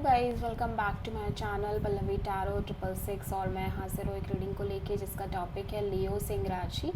Guys, welcome back to my channel Pallavi tarot 666 और मैं हाजिर हूँ एक रीडिंग को लेके जिसका टॉपिक है लियो सिंह राशि।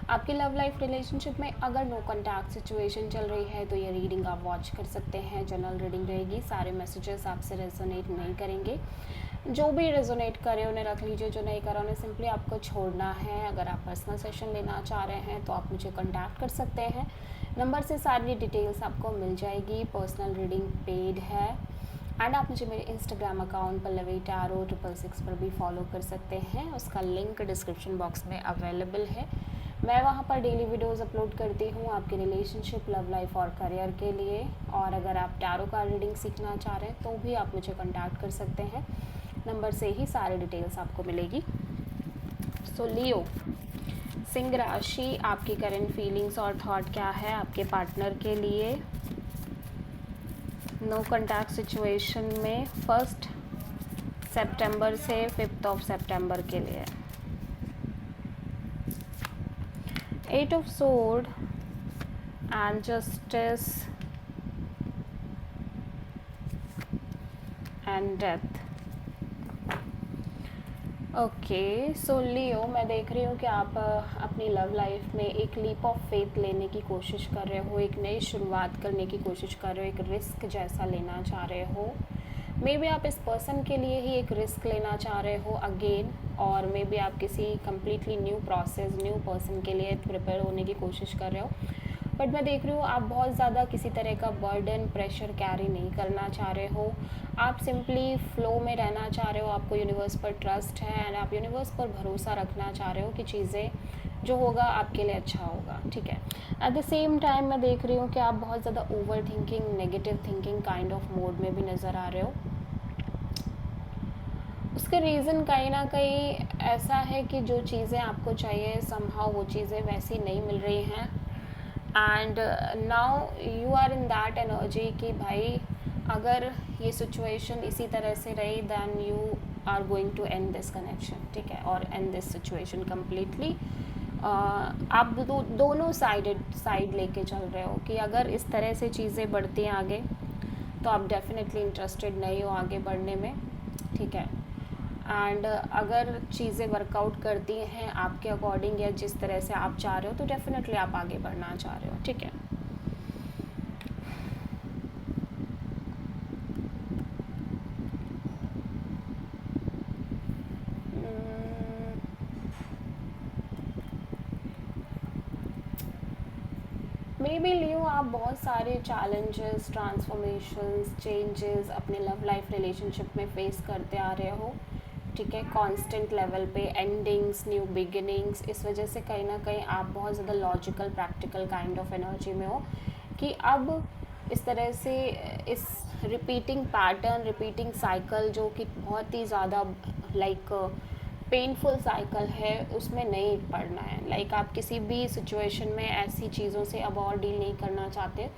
आपकी लव लाइफ रिलेशनशिप में अगर नो कॉन्टैक्ट सिचुएशन चल रही है तो ये रीडिंग आप वॉच कर सकते हैं। जनरल रीडिंग रहेगी, सारे मैसेजेस आपसे रेजोनेट नहीं करेंगे। जो भी रेजोनेट करे उन्हें रख लीजिए, जो नहीं करा उन्हें सिंपली आपको छोड़ना है। अगर आप पर्सनल सेशन लेना चाह रहे हैं तो आप मुझे कॉन्टैक्ट कर सकते हैं। नंबर से सारी डिटेल्स आपको मिल जाएगी। पर्सनल रीडिंग पेड है एंड आप मुझे मेरे इंस्टाग्राम अकाउंट पल्लवी टैरो 666 पर भी फॉलो कर सकते हैं। उसका लिंक डिस्क्रिप्शन बॉक्स में अवेलेबल है। मैं वहाँ पर डेली वीडियोस अपलोड करती हूँ आपके रिलेशनशिप, लव लाइफ और करियर के लिए। और अगर आप टैरो का रीडिंग सीखना चाह रहे हैं तो भी आप मुझे कॉन्टैक्ट कर सकते हैं। नंबर से ही सारी डिटेल्स आपको मिलेगी। सो लियो सिंह राशि, आपकी करंट फीलिंग्स और थॉट क्या है आपके पार्टनर के लिए नो कॉन्टैक्ट सिचुएशन में 1 सितंबर से 5 सितंबर के लिए। 8 of sword and justice and death. Okay, so Leo, मैं देख रही हूँ कि आप अपनी लव लाइफ में एक लीप ऑफ फेथ लेने की कोशिश कर रहे हो, एक नई शुरुआत करने की कोशिश कर रहे हो, एक रिस्क जैसा लेना चाह रहे हो। मे बी आप इस पर्सन के लिए ही एक रिस्क लेना चाह रहे हो अगेन, और मे बी आप किसी completely new process, new person के लिए प्रिपेयर होने की कोशिश कर रहे हो। बट मैं देख रही हूँ आप बहुत ज़्यादा किसी तरह का बर्डन, प्रेशर कैरी नहीं करना चाह रहे हो। आप सिंपली फ़्लो में रहना चाह रहे हो। आपको यूनिवर्स पर ट्रस्ट है एंड आप यूनिवर्स पर भरोसा रखना चाह रहे हो कि चीज़ें जो होगा आपके लिए अच्छा होगा, ठीक है। एट द सेम टाइम मैं देख रही हूँ कि आप बहुत ज़्यादा over thinking, negative thinking kind of mode में भी नज़र आ रहे हो। उसका रीज़न कहीं ना कहीं ऐसा है कि जो चीज़ें आपको चाहिए समहाउ वो चीज़ें वैसी नहीं मिल रही हैं। And now you are in that energy कि भाई अगर ये सिचुएशन इसी तरह से रही then you are going to end this connection, ठीक है, और एंड दिस सिचुएशन कम्प्लीटली। आप दोनों साइड लेके चल रहे हो कि अगर इस तरह से चीज़ें बढ़ती हैं आगे तो आप डेफिनेटली इंटरेस्टेड नहीं हो आगे बढ़ने में, ठीक है। एंड अगर चीज़ें वर्कआउट करती हैं आपके अकॉर्डिंग या जिस तरह से आप चाह रहे हो तो डेफिनेटली आप आगे बढ़ना चाह रहे हो, ठीक है। मे बी लियो, आप बहुत सारे चैलेंजेस, ट्रांसफॉर्मेशंस, चेंजेस अपने लव लाइफ रिलेशनशिप में फेस करते आ रहे हो, ठीक है। कांस्टेंट लेवल पे एंडिंग्स, न्यू बिगिनिंग्स, इस वजह से कहीं ना कहीं आप बहुत ज़्यादा logical, practical kind of energy में हो कि अब इस तरह से इस रिपीटिंग पैटर्न, रिपीटिंग साइकिल जो कि बहुत ही ज़्यादा लाइक पेनफुल साइकिल है उसमें नहीं पड़ना है। लाइक आप किसी भी सिचुएशन में ऐसी चीज़ों से अब और डील नहीं करना चाहते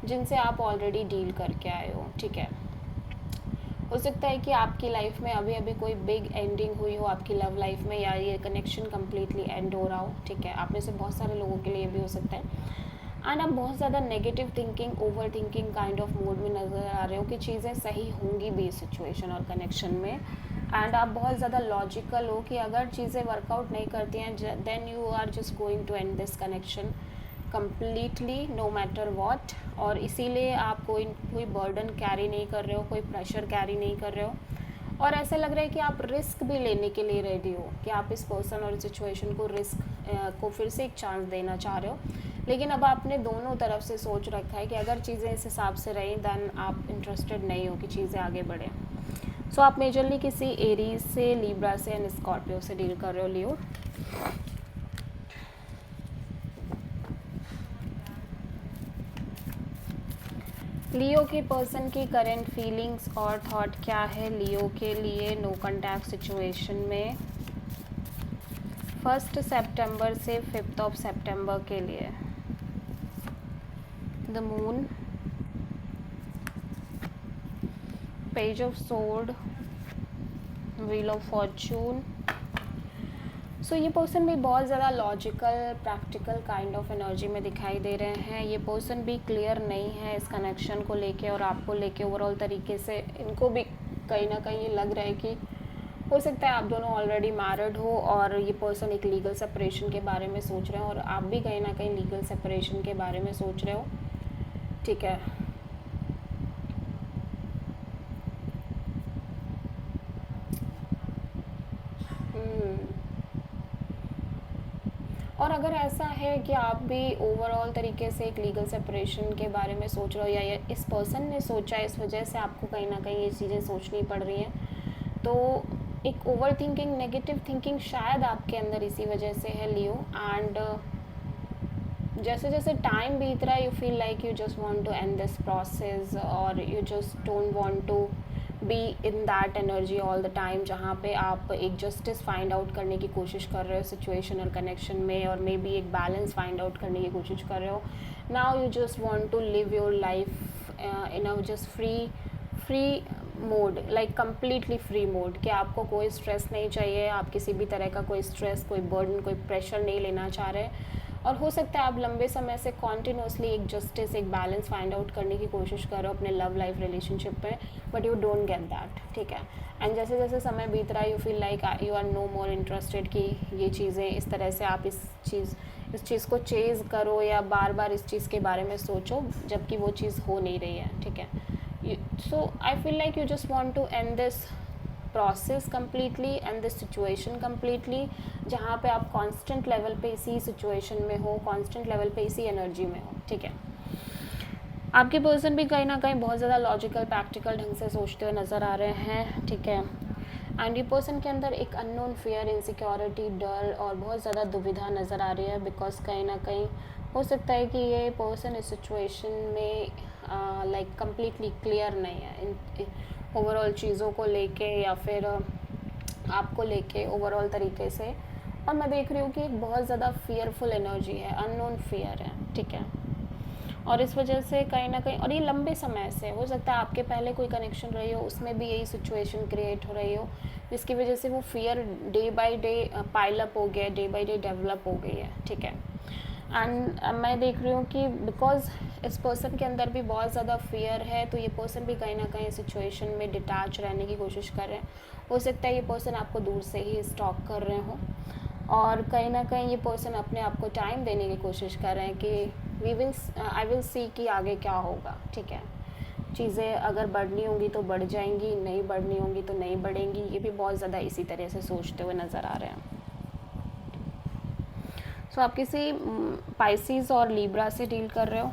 जिनसे आप ऑलरेडी डील करके आए हो, ठीक है। हो सकता है कि आपकी लाइफ में अभी अभी कोई बिग एंडिंग हुई हो आपकी लव लाइफ में, या ये कनेक्शन कम्प्लीटली एंड हो रहा हो, ठीक है। आप में से बहुत सारे लोगों के लिए भी हो सकता है। एंड आप बहुत ज़्यादा negative thinking, over thinking kind of mood में नज़र आ रहे हो कि चीज़ें सही होंगी भी इस सिचुएशन और कनेक्शन में। एंड आप बहुत ज़्यादा लॉजिकल हो कि अगर चीज़ें वर्कआउट नहीं करती हैं then you are just going to end this connection completely no matter what. और इसीलिए आप कोई बर्डन कैरी नहीं कर रहे हो, कोई प्रेशर कैरी नहीं कर रहे हो। और ऐसा लग रहा है कि आप रिस्क भी लेने के लिए रेडी हो कि आप इस पर्सन और सिचुएशन को रिस्क को फिर से एक चांस देना चाह रहे हो। लेकिन अब आपने दोनों तरफ से सोच रखा है कि अगर चीज़ें इस हिसाब से रहीं दैन आप इंटरेस्टेड नहीं हो कि चीज़ें आगे बढ़ें। सो आप मेजरली किसी एरीज से, लिब्रा से एंड स्कॉर्पियो से डील कर रहे हो लियो। लियो के पर्सन की करंट फीलिंग्स और थॉट क्या है लियो के लिए नो कॉन्टैक्ट सिचुएशन में 1 सितंबर से 5 सितंबर के लिए। The moon, page of sword, wheel of fortune, so ये पर्सन भी बहुत ज़्यादा logical practical kind of energy में दिखाई दे रहे हैं। ये पर्सन भी क्लियर नहीं है इस कनेक्शन को लेके और आपको लेके ओवरऑल तरीके से। इनको भी कहीं ना कहीं ये लग रहा है कि हो सकता है आप दोनों ऑलरेडी मैरिड हो और ये पर्सन एक लीगल सेपरेशन के बारे में सोच रहे हो और आप भी कहीं ना कहीं लीगल सेपरेशन के बारे में सोच रहे हो, ठीक है। और अगर ऐसा है कि आप भी ओवरऑल तरीके से एक लीगल सेपरेशन के बारे में सोच रहे हो या इस पर्सन ने सोचा है, इस वजह से आपको कहीं ना कहीं ये चीज़ें सोचनी पड़ रही हैं, तो एक ओवर थिंकिंग, नेगेटिव थिंकिंग शायद आपके अंदर इसी वजह से है लियो। एंड जैसे जैसे टाइम बीत रहा है, you feel like you just want to end this process और you just don't want to be in that energy all the time, जहाँ पे आप एक जस्टिस फाइंड आउट करने की कोशिश कर रहे हो सिचुएशन और कनेक्शन में, और मे बी एक बैलेंस फाइंड आउट करने की कोशिश कर रहे हो। Now you just want to live your life in a just free mode, like completely free mode, कि आपको कोई स्ट्रेस नहीं चाहिए, आप किसी भी तरह का कोई स्ट्रेस, कोई बर्डन, कोई प्रेशर नहीं लेना चाह रहे। और हो सकता है आप लंबे समय से कॉन्टिन्यूसली एक जस्टिस, एक बैलेंस फाइंड आउट करने की कोशिश कर रहे हो अपने लव लाइफ रिलेशनशिप में, but you don't get that, ठीक है। एंड जैसे जैसे समय बीत रहा है, you feel like you are no more interested कि ये चीज़ें इस तरह से आप इस चीज़ को चेज़ करो या बार बार इस चीज़ के बारे में सोचो, जबकि वो चीज़ हो नहीं रही है, ठीक है। So I feel like you just want to end this process completely and this situation completely, जहाँ पे आप कांस्टेंट लेवल पे इसी सिचुएशन में हो, कांस्टेंट लेवल पे इसी एनर्जी में हो, ठीक है। आपके पर्सन भी कहीं ना कहीं बहुत ज़्यादा लॉजिकल प्रैक्टिकल ढंग से सोचते हुए नज़र आ रहे हैं, ठीक है। एंड ये पर्सन के अंदर एक अननोन फियर, इनसिक्योरिटी, डर और बहुत ज़्यादा दुविधा नज़र आ रही है, बिकॉज कहीं ना कहीं हो सकता है कि ये पर्सन इस सिचुएशन में लाइक कम्प्लीटली क्लियर नहीं है ओवरऑल चीज़ों को लेके या फिर आपको लेके ओवरऑल तरीके से। और मैं देख रही हूँ कि एक बहुत ज़्यादा फियरफुल एनर्जी है, अननोन फियर है, ठीक है। और इस वजह से कहीं ना कहीं, और ये लंबे समय से हो सकता है आपके पहले कोई कनेक्शन रही हो, उसमें भी यही सिचुएशन क्रिएट हो रही हो, जिसकी वजह से वो fear day by day pile up हो गया, डे बाय डे डेवलप हो गई है, ठीक है। एंड मैं देख रही हूँ कि बिकॉज इस पर्सन के अंदर भी बहुत ज़्यादा फियर है, तो ये पर्सन भी कहीं ना कहीं सिचुएशन में डिटैच रहने की कोशिश कर रहे हैं। हो सकता है ये पर्सन आपको दूर से ही स्टॉक कर रहे हों, और कहीं ना कहीं ये पर्सन अपने आप को टाइम देने की कोशिश कर रहे हैं कि आई विल सी कि आगे क्या होगा, ठीक है। चीज़ें अगर बढ़नी होंगी तो बढ़ जाएंगी, नहीं बढ़नी होंगी तो नहीं बढ़ेंगी। ये भी बहुत ज़्यादा इसी तरह से सोचते हुए नज़र आ रहे हैं। सो आप किसी पाइसिस और लीब्रा से डील कर रहे हो,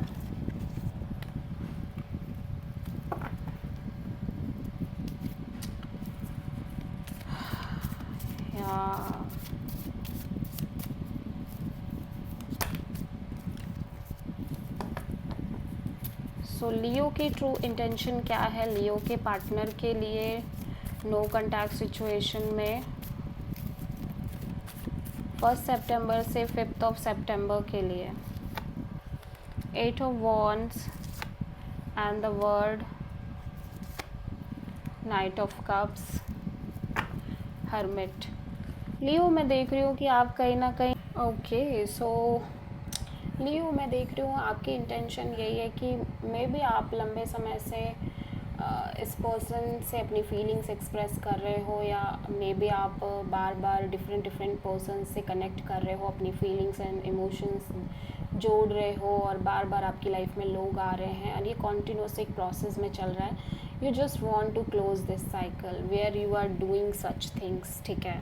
सो लियो की ट्रू इंटेंशन क्या है लियो के पार्टनर के लिए नो कॉन्टैक्ट सिचुएशन में 1 सितंबर से 5 सितंबर के लिए। 8 of wands and the world knight of cups, hermit. Leo मैं देख रही हूँ कि आप कहीं ना कहीं ओके, सो लियो मैं देख रही हूँ आपकी इंटेंशन यही है कि मे बी आप लंबे समय से इस पर्सन से अपनी फीलिंग्स एक्सप्रेस कर रहे हो, या मे बी आप बार बार डिफरेंट पर्सन से कनेक्ट कर रहे हो, अपनी फीलिंग्स एंड इमोशंस जोड़ रहे हो, और बार बार आपकी लाइफ में लोग आ रहे हैं और ये कॉन्टिन्यूस एक प्रोसेस में चल रहा है। You just want to close this cycle where you are doing such things, ठीक है।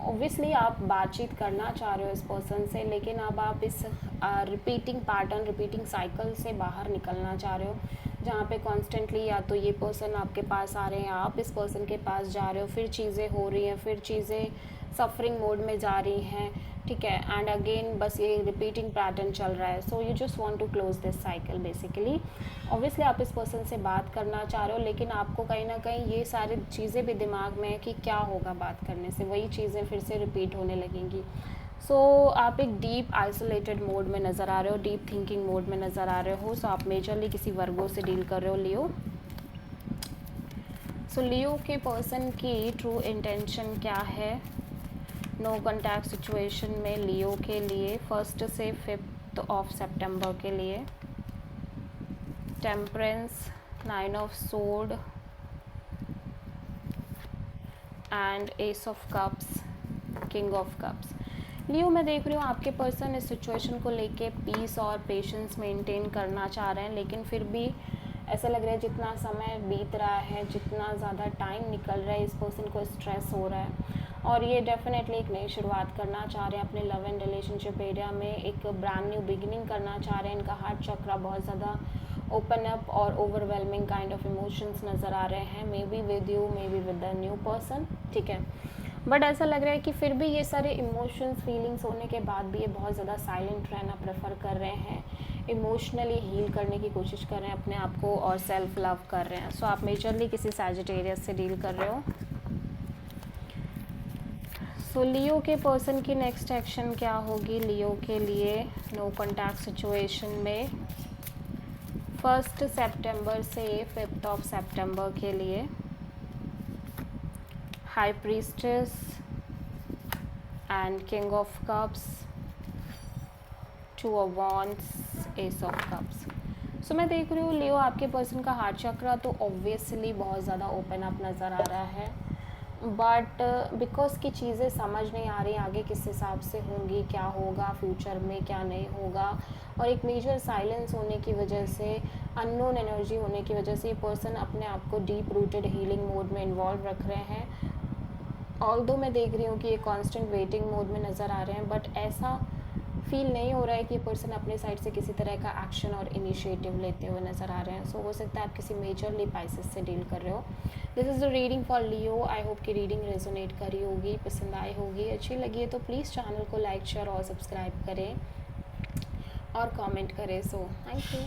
ऑब्वियसली आप बातचीत करना चाह रहे हो इस पर्सन से, लेकिन अब आप इस रिपीटिंग पैटर्न, रिपीटिंग साइकिल से बाहर निकलना चाह रहे हो, जहाँ पे कॉन्स्टेंटली या तो ये पर्सन आपके पास आ रहे हैं, आप इस पर्सन के पास जा रहे हो, फिर चीज़ें हो रही हैं, फिर चीज़ें सफरिंग मोड में जा रही हैं, ठीक है। एंड अगेन बस ये रिपीटिंग पैटर्न चल रहा है। So you just want to close this cycle basically. Obviously आप इस पर्सन से बात करना चाह रहे हो, लेकिन आपको कहीं ना कहीं ये सारी चीज़ें भी दिमाग में है कि क्या होगा बात करने से, वही चीज़ें फिर से रिपीट होने लगेंगी। सो आप एक डीप आइसोलेटेड मोड में नज़र आ रहे हो, डीप थिंकिंग मोड में नज़र आ रहे हो। सो आप मेजरली किसी वर्गो से डील कर रहे हो लियो। सो लियो के पर्सन की ट्रू इंटेंशन क्या है नो कॉन्टैक्ट सिचुएशन में लियो के लिए 1 से 5 ऑफ सितंबर के लिए। Temperance, 9 of sword and ace of cups, king of cups. Leo, मैं देख रही हूँ आपके पर्सन इस सिचुएशन को लेके पीस और पेशेंस मेंटेन करना चाह रहे हैं, लेकिन फिर भी ऐसा लग रहा है जितना समय बीत रहा है, जितना ज़्यादा टाइम निकल रहा है, इस पर्सन को स्ट्रेस हो रहा है और ये डेफिनेटली एक नई शुरुआत करना चाह रहे हैं अपने लव एंड रिलेशनशिप एरिया में। एक ब्रांड न्यू बिगिनिंग करना चाह रहे हैं। इनका हार्ट चक्रा बहुत ज़्यादा ओपन अप और ओवरवेलमिंग काइंड ऑफ इमोशंस नज़र आ रहे हैं, may be with you, may be with the new person, ठीक है। बट ऐसा लग रहा है कि फिर भी ये सारे इमोशंस फीलिंग्स होने के बाद भी ये बहुत ज़्यादा साइलेंट रहना प्रेफर कर रहे हैं, इमोशनली हील करने की कोशिश कर रहे हैं अपने आप को और सेल्फ लव कर रहे हैं। सो आप मेजरली किसी सैजिटेरियस से डील कर रहे हो। सो लियो के पर्सन की नेक्स्ट एक्शन क्या होगी लियो के लिए नो कॉन्टैक्ट सिचुएशन में 1 सितंबर से 5 ऑफ सितंबर के लिए। High priestess and king of cups, 2 of wands, ace of cups. So मैं देख रही हूँ लियो आपके पर्सन का हार्ट चक्रा तो ऑब्वियसली बहुत ज़्यादा ओपन अप नज़र आ रहा है, बट बिकॉज की चीज़ें समझ नहीं आ रही आगे किस हिसाब से होंगी, क्या होगा फ्यूचर में, क्या नहीं होगा, और एक मेजर साइलेंस होने की वजह से, अननोन एनर्जी होने की वजह से ये पर्सन अपने आप को डीप रूटेड हीलिंग मोड में इन्वॉल्व रख रहे हैं। ऑल्दो मैं देख रही हूँ कि ये कांस्टेंट वेटिंग मोड में नज़र आ रहे हैं, बट ऐसा फील नहीं हो रहा है कि ये पर्सन अपने साइड से किसी तरह का एक्शन और इनिशिएटिव लेते हुए नज़र आ रहे हैं। सो हो सकता है आप किसी मेजरली पाइसेस से डील कर रहे हो। This is the reading for Leo. I hope कि रीडिंग रेजोनेट करी होगी, पसंद आई होगी, अच्छी लगी है तो प्लीज़ चैनल को लाइक, शेयर और सब्सक्राइब करें और कमेंट करें। So thank you.